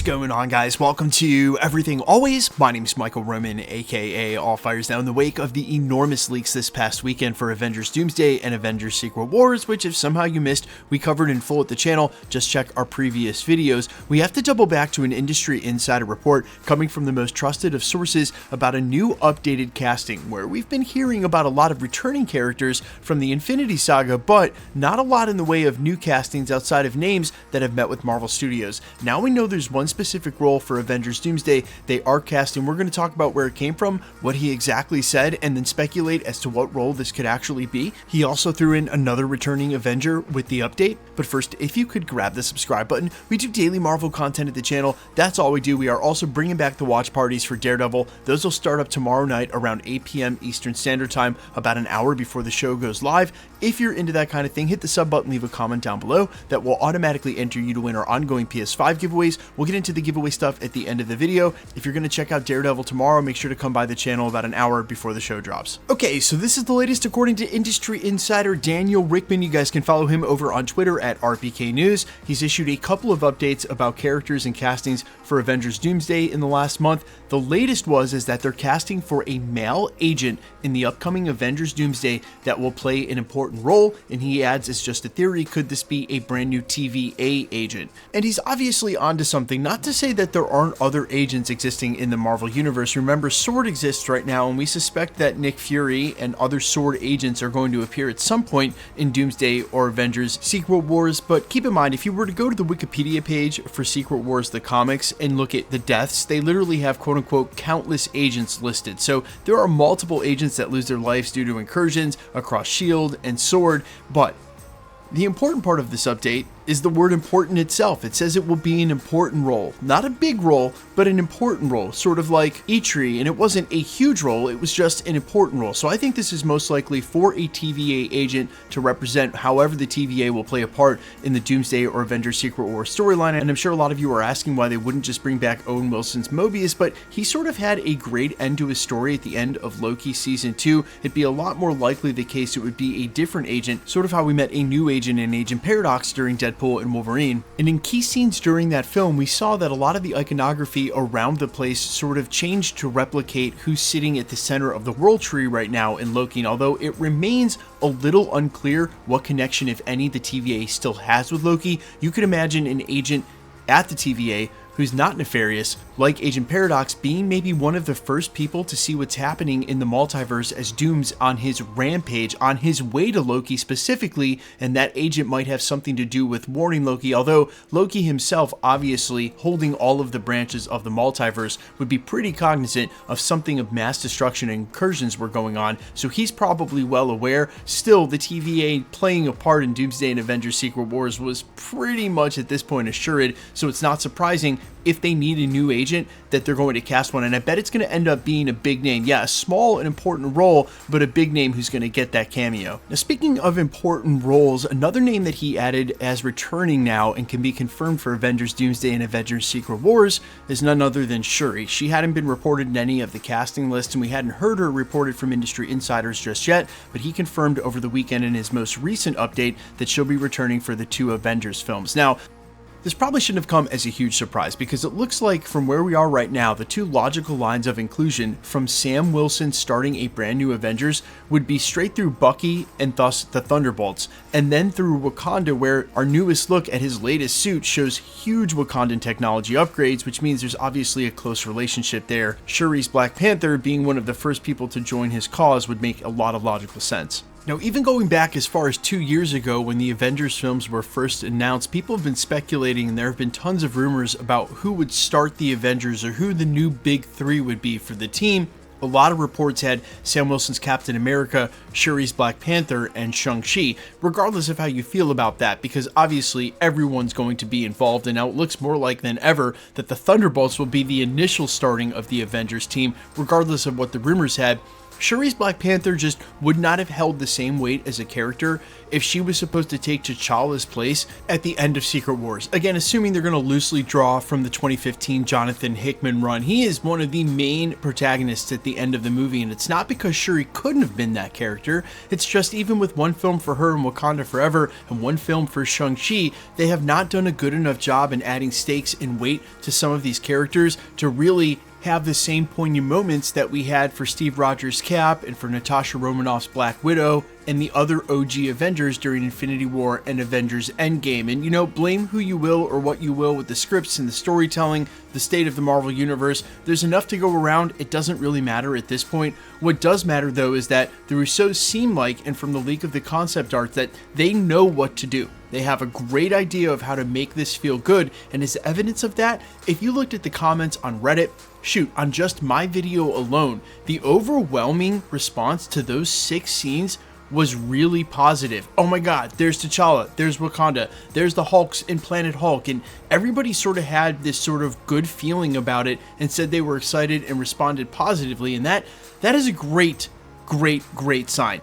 going on, guys? Welcome to Everything Always. My name is Michael Roman, aka All Fires Now. In the wake of the enormous leaks this past weekend for Avengers Doomsday and Avengers Secret Wars, which if somehow you missed, we covered in full at the channel, just check our previous videos, we have to double back to an industry insider report coming from the most trusted of sources about a new updated casting, where we've been hearing about a lot of returning characters from the Infinity Saga, but not a lot in the way of new castings outside of names that have met with Marvel Studios. Now we know there's one specific role for Avengers Doomsday they are casting. We're going to talk about where it came from, what he exactly said, and then speculate as to what role this could actually be. He also threw in another returning Avenger with the update. But first, if you could grab the subscribe button. We do daily Marvel content at the channel. That's all we do. We are also bringing back the watch parties for Daredevil. Those will start up tomorrow night around 8 p.m. Eastern Standard Time, about an hour before the show goes live. If you're into that kind of thing, hit the sub button, leave a comment down below. That will automatically enter you to win our ongoing PS5 giveaways. We'll get into the giveaway stuff at the end of the video. If you're going to check out Daredevil tomorrow, make sure to come by the channel about an hour before the show drops. Okay, so this is the latest according to industry insider Daniel Rickman. You guys can follow him over on Twitter at RPK News. He's issued a couple of updates about characters and castings for Avengers Doomsday in the last month. The latest is that they're casting for a male agent in the upcoming Avengers Doomsday that will play an important role, and he adds, it's just a theory, could this be a brand new TVA agent? And he's obviously onto something, not to say that there aren't other agents existing in the Marvel Universe. Remember, S.W.O.R.D. exists right now, and we suspect that Nick Fury and other S.W.O.R.D. agents are going to appear at some point in Doomsday or Avengers Secret Wars. But keep in mind, if you were to go to the Wikipedia page for Secret Wars, the comics, and look at the deaths, they literally have quote-unquote countless agents listed. So there are multiple agents that lose their lives due to incursions across S.H.I.E.L.D. and S.W.O.R.D., but the important part of this update is the word important itself. It says it will be an important role. Not a big role, but an important role. Sort of like Eitri, and it wasn't a huge role, it was just an important role. So I think this is most likely for a TVA agent to represent however the TVA will play a part in the Doomsday or Avengers Secret Wars storyline. And I'm sure a lot of you are asking why they wouldn't just bring back Owen Wilson's Mobius, but he sort of had a great end to his story at the end of Loki Season 2. It'd be a lot more likely the case it would be a different agent, sort of how we met a new agent in Agent Paradox during Deadpool and Wolverine. And in key scenes during that film, we saw that a lot of the iconography around the place sort of changed to replicate who's sitting at the center of the world tree right now in Loki. And although it remains a little unclear what connection, if any, the TVA still has with Loki, you could imagine an agent at the TVA who's not nefarious, like Agent Paradox, being maybe one of the first people to see what's happening in the multiverse as Doom's on his rampage, on his way to Loki specifically, and that agent might have something to do with warning Loki, although Loki himself, obviously holding all of the branches of the multiverse, would be pretty cognizant of something of mass destruction and incursions were going on, so he's probably well aware. Still, the TVA playing a part in Doomsday and Avengers Secret Wars was pretty much at this point assured, so it's not surprising if they need a new agent that they're going to cast one, and I bet it's going to end up being a big name. Yeah, a small and important role, but a big name who's going to get that cameo. Now, speaking of important roles, another name that he added as returning now and can be confirmed for Avengers Doomsday and Avengers Secret Wars is none other than Shuri. She hadn't been reported in any of the casting lists, and we hadn't heard her reported from industry insiders just yet, but he confirmed over the weekend in his most recent update that she'll be returning for the two Avengers films. Now, this probably shouldn't have come as a huge surprise, because it looks like from where we are right now, the two logical lines of inclusion from Sam Wilson starting a brand new Avengers would be straight through Bucky and thus the Thunderbolts, and then through Wakanda, where our newest look at his latest suit shows huge Wakandan technology upgrades, which means there's obviously a close relationship there. Shuri's Black Panther being one of the first people to join his cause would make a lot of logical sense. Now, even going back as far as 2 years ago when the Avengers films were first announced, people have been speculating, and there have been tons of rumors about who would start the Avengers or who the new big three would be for the team. A lot of reports had Sam Wilson's Captain America, Shuri's Black Panther, and Shang-Chi, regardless of how you feel about that, because obviously everyone's going to be involved, and now it looks more like than ever that the Thunderbolts will be the initial starting of the Avengers team, regardless of what the rumors had. Shuri's Black Panther just would not have held the same weight as a character if she was supposed to take T'Challa's place at the end of Secret Wars. Again, assuming they're going to loosely draw from the 2015 Jonathan Hickman run. He is one of the main protagonists at the end of the movie, and it's not because Shuri couldn't have been that character. It's just even with one film for her in Wakanda Forever and one film for Shang-Chi, they have not done a good enough job in adding stakes and weight to some of these characters to really have the same poignant moments that we had for Steve Rogers' Cap and for Natasha Romanoff's Black Widow and the other OG Avengers during Infinity War and Avengers Endgame. And, you know, blame who you will or what you will with the scripts and the storytelling, the state of the Marvel Universe. There's enough to go around. It doesn't really matter at this point. What does matter, though, is that the Russos seem like, and from the leak of the concept art, that they know what to do. They have a great idea of how to make this feel good, and as evidence of that, if you looked at the comments on Reddit, shoot, on just my video alone, the overwhelming response to those 6 scenes was really positive. Oh my god, there's T'Challa, there's Wakanda, there's the Hulks in Planet Hulk, and everybody sort of had this sort of good feeling about it and said they were excited and responded positively, and that is a great sign.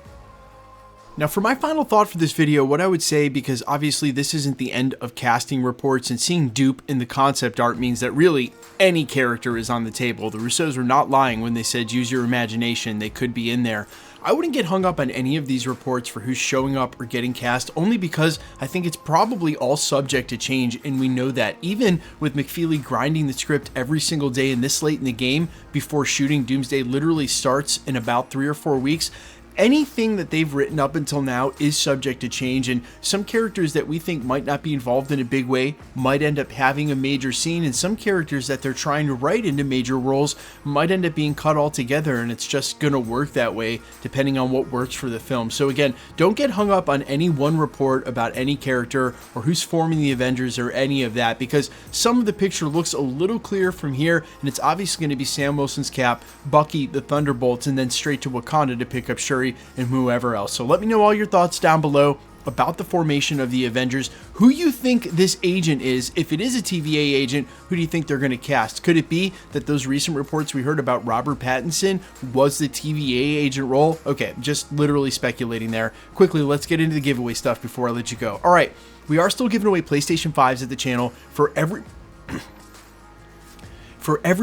Now for my final thought for this video, what I would say, because obviously this isn't the end of casting reports and seeing dupe in the concept art means that really any character is on the table. The Russos were not lying when they said use your imagination, they could be in there. I wouldn't get hung up on any of these reports for who's showing up or getting cast, only because I think it's probably all subject to change, and we know that. Even with McFeely grinding the script every single day and this late in the game before shooting Doomsday literally starts in about 3 or 4 weeks, anything that they've written up until now is subject to change, and some characters that we think might not be involved in a big way might end up having a major scene, and some characters that they're trying to write into major roles might end up being cut altogether, and it's just gonna work that way depending on what works for the film. So again, don't get hung up on any one report about any character or who's forming the Avengers or any of that, because some of the picture looks a little clear from here, and it's obviously going to be Sam Wilson's Cap, Bucky, the Thunderbolts, and then straight to Wakanda to pick up Shuri and whoever else. So let me know all your thoughts down below about the formation of the Avengers. Who you think this agent is? If it is a TVA agent, who do you think they're going to cast? Could it be that those recent reports we heard about Robert Pattinson was the TVA agent role? Okay, just literally speculating there. Quickly, let's get into the giveaway stuff before I let you go. All right, we are still giving away PlayStation 5s at the channel for every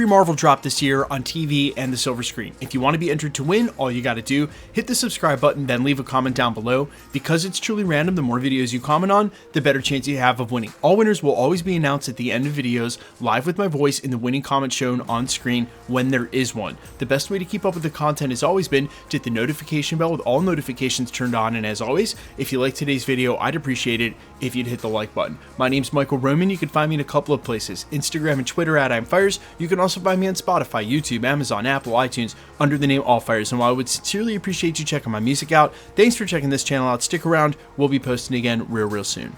Marvel drop this year on TV and the silver screen. If you want to be entered to win, all you got to do, hit the subscribe button, then leave a comment down below. Because it's truly random, the more videos you comment on, the better chance you have of winning. All winners will always be announced at the end of videos, live with my voice in the winning comment shown on screen when there is one. The best way to keep up with the content has always been to hit the notification bell with all notifications turned on, and as always, if you like today's video, I'd appreciate it if you'd hit the like button. My name's Michael Roman. You can find me in a couple of places, Instagram and Twitter at I'mFires. You can also find me on Spotify, YouTube, Amazon, Apple, iTunes under the name AllFires. And while I would sincerely appreciate you checking my music out, thanks for checking this channel out. Stick around. We'll be posting again real soon.